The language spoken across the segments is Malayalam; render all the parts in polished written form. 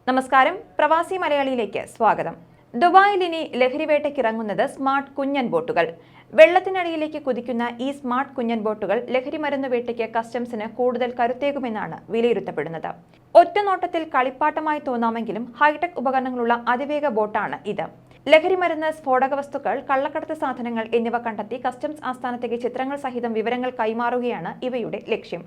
നമസ്കാരം, പ്രവാസി മലയാളിയിലേക്ക് സ്വാഗതം. ദുബായിൽ ഇനി ലഹരിവേട്ടയ്ക്കിറങ്ങുന്നത് സ്മാർട്ട് കുഞ്ഞൻ ബോട്ടുകൾ. വെള്ളത്തിനടിയിലേക്ക് കുതിക്കുന്ന ഈ സ്മാർട്ട് കുഞ്ഞൻ ബോട്ടുകൾ ലഹരിമരുന്ന് വേട്ടയ്ക്ക് കസ്റ്റംസിന് കൂടുതൽ കരുത്തേകുമെന്നാണ് വിലയിരുത്തപ്പെടുന്നത്. ഒറ്റനോട്ടത്തിൽ കളിപ്പാട്ടമായി തോന്നാമെങ്കിലും ഹൈടെക് ഉപകരണങ്ങളുള്ള അതിവേഗ ബോട്ടാണ് ഇത്. ലഹരിമരുന്ന്, സ്ഫോടക വസ്തുക്കൾ, കള്ളക്കടത്ത് സാധനങ്ങൾ എന്നിവ കണ്ടെത്തി കസ്റ്റംസ് ആസ്ഥാനത്തേക്ക് ചിത്രങ്ങൾ സഹിതം വിവരങ്ങൾ കൈമാറുകയാണ് ഇവയുടെ ലക്ഷ്യം.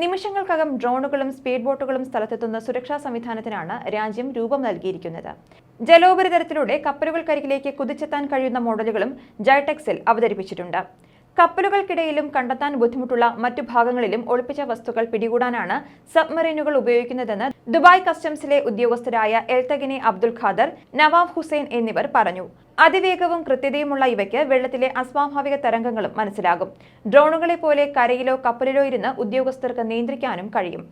നിമിഷങ്ങൾക്കകം ഡ്രോണുകളും സ്പീഡ് ബോട്ടുകളും സ്ഥലത്തെത്തുന്ന സുരക്ഷാ സംവിധാനത്തിനാണ് രാജ്യം രൂപം നൽകിയിരിക്കുന്നത്. ജലോപരിതലത്തിലൂടെ കപ്പലുകൾക്കരികിലേക്ക് കുതിച്ചെത്താൻ കഴിയുന്ന മോഡലുകളും ജൈടെക്സിൽ അവതരിപ്പിച്ചിട്ടുണ്ട്. കപ്പലുകൾക്കിടയിലും കണ്ടെത്താൻ ബുദ്ധിമുട്ടുള്ള മറ്റു ഭാഗങ്ങളിലും ഒളിപ്പിച്ച വസ്തുക്കൾ പിടികൂടാനാണ് സബ്മറീനുകൾ ഉപയോഗിക്കുന്നതെന്ന് ദുബായ് കസ്റ്റംസിലെ ഉദ്യോഗസ്ഥരായ എൽതഗിനെ അബ്ദുൽ ഖാദർ, നവാഫ് ഹുസൈൻ എന്നിവർ പറഞ്ഞു. അതിവേഗവും കൃത്യതയുമുള്ള ഇവയ്ക്ക് വെള്ളത്തിലെ അസ്വാഭാവിക തരംഗങ്ങളും മനസ്സിലാകും. ഡ്രോണുകളെ പോലെ കരയിലോ കപ്പലിലോ ഇരുന്ന് ഉദ്യോഗസ്ഥർക്ക് നിയന്ത്രിക്കാനും കഴിയും.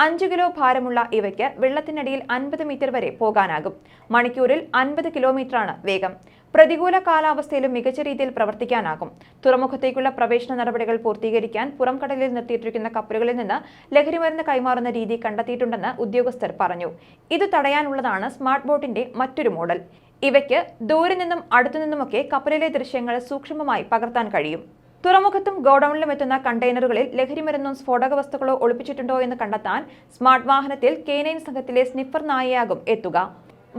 5 കിലോ ഭാരമുള്ള ഇവയ്ക്ക് വെള്ളത്തിനടിയിൽ 50 മീറ്റർ വരെ പോകാനാകും. മണിക്കൂറിൽ 50 കിലോമീറ്ററാണ് വേഗം. പ്രതികൂല കാലാവസ്ഥയിലും മികച്ച രീതിയിൽ പ്രവർത്തിക്കാനാകും. തുറമുഖത്തേക്കുള്ള പ്രവേശന നടപടികൾ പൂർത്തീകരിക്കാൻ പുറംകടലിൽ നിർത്തിയിട്ടിരിക്കുന്ന കപ്പലുകളിൽ നിന്ന് ലഹരിമരുന്ന് കൈമാറുന്ന രീതി കണ്ടെത്തിയിട്ടുണ്ടെന്ന് ഉദ്യോഗസ്ഥർ പറഞ്ഞു. ഇത് തടയാനുള്ളതാണ് സ്മാർട്ട് ബോട്ടിന്റെ മറ്റൊരു മോഡൽ. ഇവയ്ക്ക് ദൂരെ നിന്നും അടുത്തുനിന്നുമൊക്കെ കപ്പലിലെ ദൃശ്യങ്ങൾ സൂക്ഷ്മമായി പകർത്താൻ കഴിയും. തുറമുഖത്തും ഗോഡൌണിലും എത്തുന്ന കണ്ടെയ്നറുകളിൽ ലഹരിമരുന്നോ സ്ഫോടക വസ്തുക്കളോ ഒളിപ്പിച്ചിട്ടുണ്ടോ എന്ന് കണ്ടെത്താൻ സ്മാർട്ട് വാഹനത്തിൽ K9 സംഘത്തിലെ സ്നിഫർ നായയാകും എത്തുക.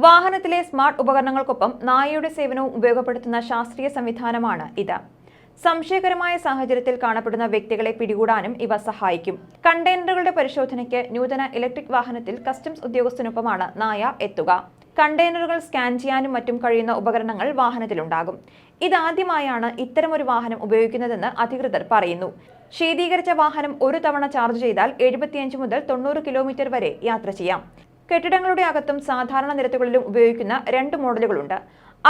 വാഹനത്തിലെ സ്മാർട്ട് ഉപകരണങ്ങൾക്കൊപ്പം നായയുടെ സേവനവും ഉപയോഗപ്പെടുത്തുന്ന ശാസ്ത്രീയ സംവിധാനമാണ് ഇത്. സംശയകരമായ സാഹചര്യത്തിൽ കാണപ്പെടുന്ന വ്യക്തികളെ പിടികൂടാനും ഇവ സഹായിക്കും. കണ്ടെയ്നറുകളുടെ പരിശോധനയ്ക്ക് നൂതന ഇലക്ട്രിക് വാഹനത്തിൽ കസ്റ്റംസ് ഉദ്യോഗസ്ഥനൊപ്പമാണ് നായ എത്തുക. കണ്ടെയ്നറുകൾ സ്കാൻ ചെയ്യാനും മറ്റും കഴിയുന്ന ഉപകരണങ്ങൾ വാഹനത്തിലുണ്ടാകും. ഇതാദ്യമായാണ് ഇത്തരമൊരു വാഹനം ഉപയോഗിക്കുന്നതെന്ന് അധികൃതർ പറയുന്നു. ശീതീകരിച്ച വാഹനം ഒരു തവണ ചാർജ് ചെയ്താൽ 75 മുതൽ 90 കിലോമീറ്റർ വരെ യാത്ര ചെയ്യാം. കെട്ടിടങ്ങളുടെ അകത്തും സാധാരണ നിരത്തുകളിലും ഉപയോഗിക്കുന്ന 2 മോഡലുകളുണ്ട്.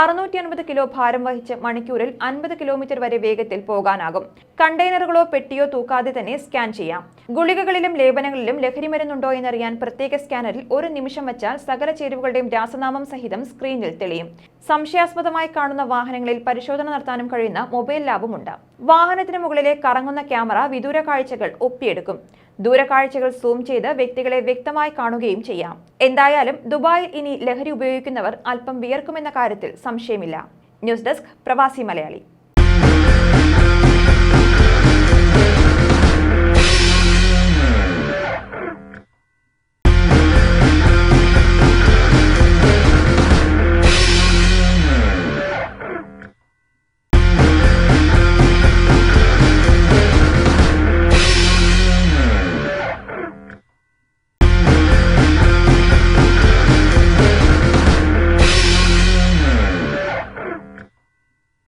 650 കിലോ ഭാരം വഹിച്ച് മണിക്കൂറിൽ 50 കിലോമീറ്റർ വരെ വേഗത്തിൽ പോകാനാകും. കണ്ടെയ്നറുകളോ പെട്ടിയോ തൂക്കാതെ തന്നെ സ്കാൻ ചെയ്യാം. ഗുളികകളിലും ലേപനങ്ങളിലും ലഹരിമരുന്നുണ്ടോ എന്നറിയാൻ പ്രത്യേക സ്കാനറിൽ 1 നിമിഷം വച്ചാൽ സകല ചേരുവകളുടെയും രാസനാമം സഹിതം സ്ക്രീനിൽ തെളിയും. സംശയാസ്പദമായി കാണുന്ന വാഹനങ്ങളിൽ പരിശോധന നടത്താനും കഴിയുന്ന മൊബൈൽ ലാബുമുണ്ട്. വാഹനത്തിന് മുകളിലെ കറങ്ങുന്ന ക്യാമറ വിദൂര കാഴ്ചകൾ ഒപ്പിയെടുക്കും. ദൂരക്കാഴ്ചകൾ സൂം ചെയ്ത് വ്യക്തികളെ വ്യക്തമായി കാണുകയും ചെയ്യാം. എന്തായാലും ദുബായിൽ ഇനി ലഹരി ഉപയോഗിക്കുന്നവർ അല്പം വിയർക്കുമെന്ന കാര്യത്തിൽ സംശയമില്ല. ന്യൂസ് ഡെസ്ക്, പ്രവാസി മലയാളി.